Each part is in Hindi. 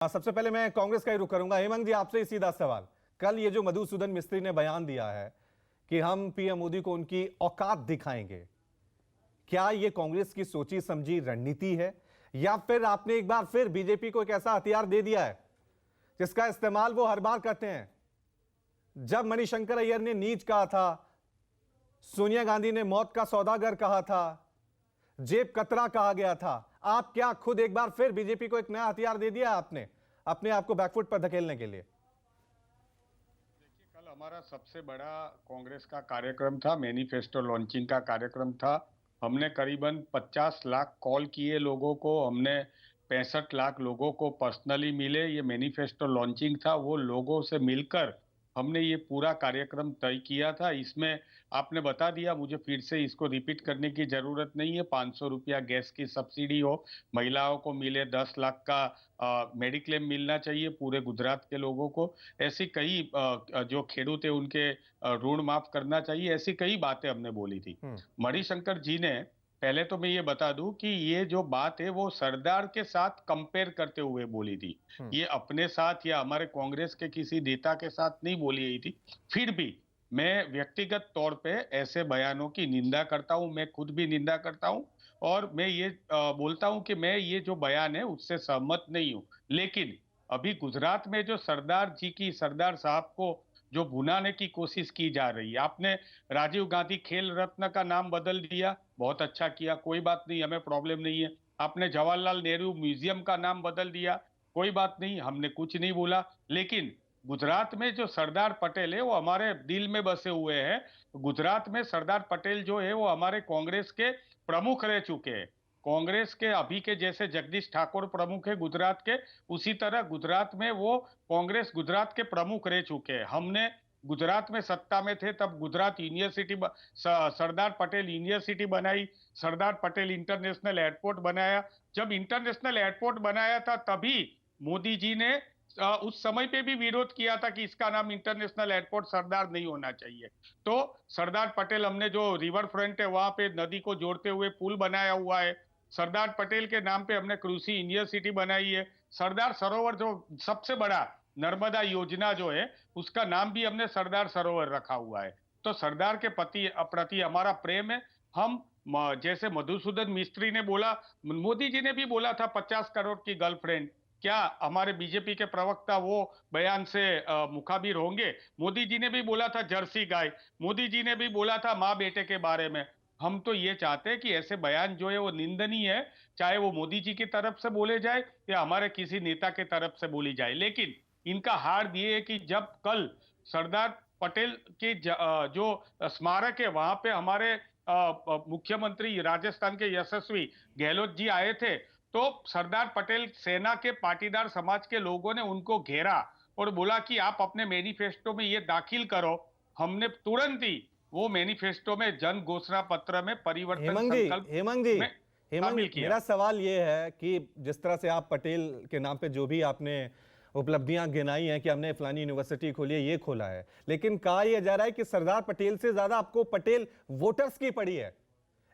सबसे पहले मैं कांग्रेस का ही रुख करूंगा। हेमंत जी, आपसे ही सीधा सवाल। कल ये जो मधुसूदन मिस्त्री ने बयान दिया है कि हम पीएम मोदी को उनकी औकात दिखाएंगे, क्या ये कांग्रेस की सोची समझी रणनीति है या फिर आपने एक बार फिर बीजेपी को एक ऐसा हथियार दे दिया है जिसका इस्तेमाल वो हर बार करते हैं? जब मणिशंकर अय्यर ने नीच कहा था, सोनिया गांधी ने मौत का सौदागर कहा था, जेब कतरा कहा गया था, आप क्या खुद एक बार फिर बीजेपी को एक नया हथियार दे दिया आपने अपने आप को बैकफुट पर धकेलने के लिए? देखिए, कल हमारा सबसे बड़ा कांग्रेस का कार्यक्रम था, मैनिफेस्टो लॉन्चिंग का कार्यक्रम था। हमने करीबन 50 लाख कॉल किए लोगों को, हमने 65 लाख लोगों को पर्सनली मिले। ये मैनिफेस्टो लॉन्चिंग था, वो लोगों से मिलकर हमने ये पूरा कार्यक्रम तय किया था। इसमें आपने बता दिया, मुझे फिर से इसको रिपीट करने की जरूरत नहीं है। 500 रुपया गैस की सब्सिडी हो, महिलाओं को मिले, 10 लाख का मेडिक्लेम मिलना चाहिए पूरे गुजरात के लोगों को। ऐसी कई जो खेडूत है उनके ऋण माफ करना चाहिए, ऐसी कई बातें हमने बोली थी। मणिशंकर जी ने, पहले तो मैं ये बता दूं कि ये जो बात है वो सरदार के साथ कंपेयर करते हुए बोली थी। ये अपने साथ या हमारे कांग्रेस के किसी नेता के साथ नहीं बोली गई थी। फिर भी मैं व्यक्तिगत तौर पे ऐसे बयानों की निंदा करता हूं, मैं खुद भी निंदा करता हूं। और मैं ये बोलता हूं कि मैं ये जो बयान है उससे सहमत नहीं हूं। लेकिन अभी गुजरात में जो सरदार जी की, सरदार साहब को जो भुनाने की कोशिश की जा रही है, आपने राजीव गांधी खेल रत्न का नाम बदल दिया, बहुत अच्छा किया, कोई बात नहीं, हमें प्रॉब्लम नहीं है। आपने जवाहरलाल नेहरू म्यूजियम का नाम बदल दिया, कोई बात नहीं, हमने कुछ नहीं बोला। लेकिन गुजरात में जो सरदार पटेल है वो हमारे दिल में बसे हुए हैं। गुजरात में सरदार पटेल जो है वो हमारे कांग्रेस के प्रमुख रह चुके हैं। कांग्रेस के अभी के जैसे जगदीश ठाकुर प्रमुख है गुजरात के, उसी तरह गुजरात में वो कांग्रेस गुजरात के प्रमुख रह चुके हैं। हमने गुजरात में सत्ता में थे तब गुजरात यूनिवर्सिटी, सरदार पटेल यूनिवर्सिटी बनाई, सरदार पटेल इंटरनेशनल एयरपोर्ट बनाया। जब इंटरनेशनल एयरपोर्ट बनाया था तभी मोदी जी ने उस समय पे भी विरोध किया था कि इसका नाम इंटरनेशनल एयरपोर्ट सरदार नहीं होना चाहिए। तो सरदार पटेल, हमने जो रिवर फ्रंट है वहां पे नदी को जोड़ते हुए पुल बनाया हुआ है। सरदार पटेल के नाम पे हमने कृषि यूनिवर्सिटी बनाई है। सरदार सरोवर, जो सबसे बड़ा नर्मदा योजना जो है, उसका नाम भी हमने सरदार सरोवर रखा हुआ है। तो सरदार के प्रति हमारा प्रेम है। हम जैसे मधुसूदन मिस्त्री ने बोला, मोदी जी ने भी बोला था 50 करोड़ की गर्लफ्रेंड। क्या हमारे बीजेपी के प्रवक्ता वो बयान से मुखाबिर होंगे? मोदी जी ने भी बोला था जर्सी गाय, मोदी जी ने भी बोला था माँ बेटे के बारे में। हम तो ये चाहते हैं कि ऐसे बयान जो है वो निंदनीय है, चाहे वो मोदी जी की तरफ से बोले जाए या हमारे किसी नेता के तरफ से बोली जाए। लेकिन इनका हार ये है कि जब कल सरदार पटेल के जो स्मारक है वहां पे हमारे मुख्यमंत्री राजस्थान के यशस्वी गहलोत जी आए थे, तो सरदार पटेल सेना के पाटीदार समाज के लोगों ने उनको घेरा और बोला कि आप अपने मैनिफेस्टो में ये दाखिल करो। हमने तुरंत ही वो मैनिफेस्टो में जन घोषणा पत्र में परिवर्तन संकल्प में हेमंत शामिल जी, किया। मेरा सवाल यह है कि जिस तरह से आप पटेल के नाम पे जो भी आपने उपलब्धियां गिनाई हैं कि हमने फलानी यूनिवर्सिटी खोली है, ये खोला है, लेकिन कहा यह जा रहा है कि सरदार पटेल से ज्यादा आपको पटेल वोटर्स की पड़ी है,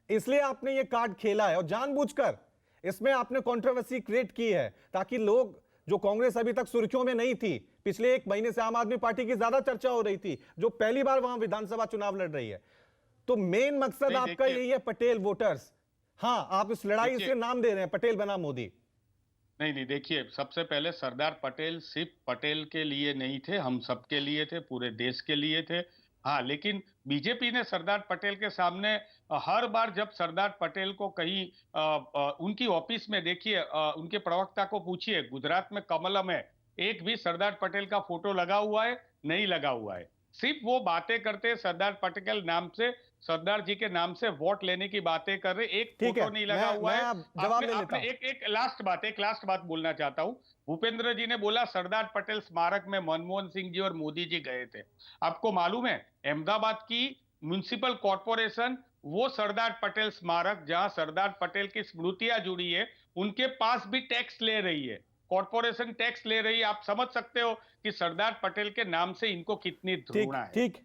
इसलिए आपने ये कार्ड खेला है और जानबूझकर इसमें आपने कंट्रोवर्सी क्रिएट की है ताकि लोग, जो कांग्रेस अभी तक सुर्खियों में नहीं थी, पिछले एक महीने से आम आदमी पार्टी की ज्यादा चर्चा हो रही थी, जो पहली बार वहां विधानसभा चुनाव लड़ रही है, तो मेन मकसद आपका यही है पटेल वोटर्स। हां, आप इस लड़ाई से नाम दे रहे हैं पटेल बना मोदी। नहीं नहीं, देखिए, सबसे पहले सरदार पटेल सिर्फ पटेल के लिए नहीं थे, हम सबके लिए थे, पूरे देश के लिए थे। हाँ, लेकिन बीजेपी ने सरदार पटेल के सामने हर बार जब सरदार पटेल को कहीं उनकी ऑफिस में देखिए, उनके प्रवक्ता को पूछिए, गुजरात में कमलम है, एक भी सरदार पटेल का फोटो लगा हुआ है? नहीं लगा हुआ है। सिर्फ वो बातें करते हैं सरदार पटेल नाम से, सरदार जी के नाम से वोट लेने की बातें कर रहे, एक फोटो नहीं लगा हुआ है। जवाब ले लेता हूं। एक लास्ट बात बोलना चाहता हूं। भूपेंद्र जी ने बोला सरदार पटेल स्मारक में मनमोहन सिंह जी और मोदी जी गए थे। आपको मालूम है अहमदाबाद की म्युनिसिपल कॉर्पोरेशन वो सरदार पटेल स्मारक जहां सरदार पटेल की स्मृतियां जुड़ी है, उनके पास भी टैक्स ले रही है, कॉर्पोरेशन टैक्स ले रही है। आप समझ सकते हो कि सरदार पटेल के नाम से इनको कितनी ठीक घृणा है। ठीक।